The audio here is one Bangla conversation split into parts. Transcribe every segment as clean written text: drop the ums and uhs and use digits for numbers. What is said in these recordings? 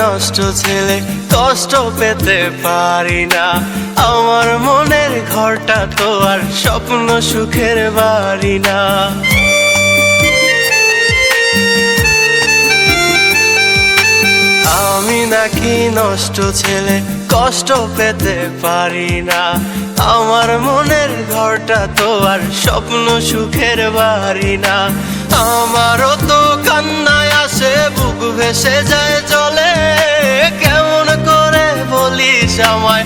নষ্ট ছেলে, কষ্ট পেতে পারি না। আমার মনের ঘরটা তো আর স্বপ্ন সুখের বাড়ি না। আমি নাকি নষ্ট ছেলে, কষ্ট পেতে পারি না। আমার মনের ঘরটা তো আর স্বপ্ন সুখের বাড়ি না। আমারও তো কান্নায় আসে, বুক ভেসে যায় চলে। কেমন করে বলিস আমায়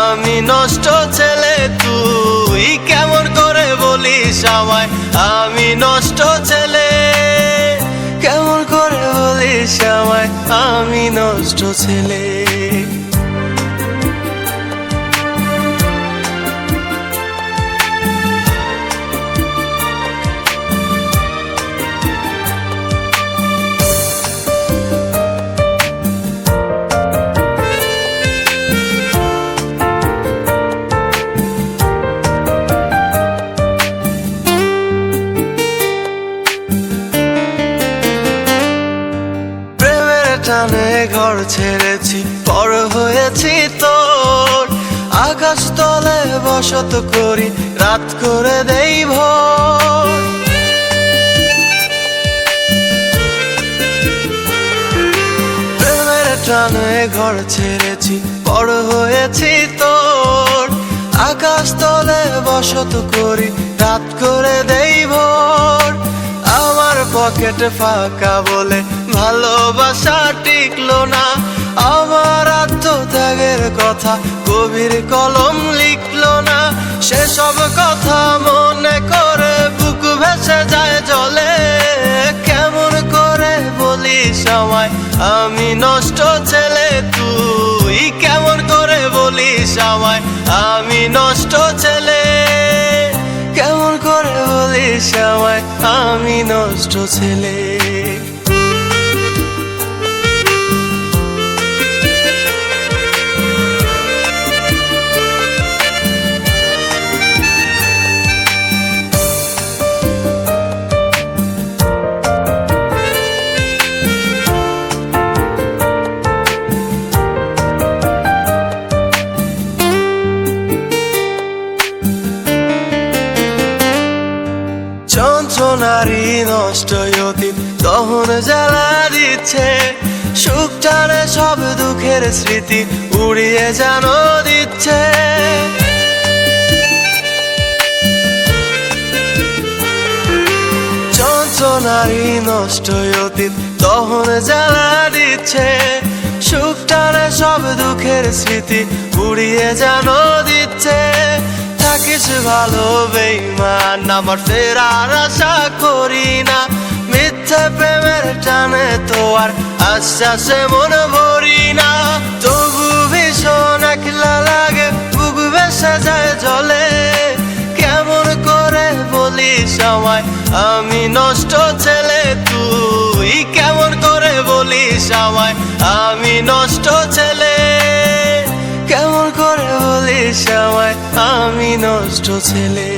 আমি নষ্ট ছেলে, তুই কেমন করে বলিস আমায় আমি নষ্ট ছেলে। কেমন করে বলিস আমায় আমি নষ্ট ছেলে। টানে ঘর ছেড়েছি, পর হয়েছি তোর। আকাশ তলে বসত করি, রাত করে দেই ভোর। প্রেমের টানে ঘর ছেড়েছি, পর হয়েছি তোর। আকাশ তলে বসত করি, রাত করে দেই ভোর। আমার পকেট ফাঁকা বলে ভালোবাসা টিকলো না। আমার আত্মত্যাগের কথা কবির কলম লিখলো না। সেসব কথা মনে করে বুক ভেসে যায় জলে। কেমন করে বলিস আমায় আমি নষ্ট ছেলে, তুই কেমন করে বলিস আমায় আমি নষ্ট ছেলে। কেমন করে বলিস আমায় আমি নষ্ট ছেলে। যন্ত্রণারই নষ্ট অতীত দহন জ্বালা দিচ্ছে। সুখ টানে সব দুঃখের স্মৃতি উড়িয়ে যেন দিচ্ছে। যন্ত্রণারই নষ্ট অতীত দহন জ্বালা দিচ্ছে। সুখ টানে সব দুঃখের স্মৃতি উড়িয়ে যেন দিচ্ছে। থাকিস ভালো বেঈমান, আমার ফেরার আশা করি না। মিথ্যে প্রেমের টানে তো আর আশ্বাসে মন ভরি না। তবু ভীষণ একলা লাগে, বুক ভেসে যায় জলে। কেমন করে বলিস আমায় আমি নষ্ট ছেলে, তুই কেমন করে বলিস আমায় আমি নষ্ট ছেলে। কেমন করে বলিস আমায় আমি নষ্ট ছেলে।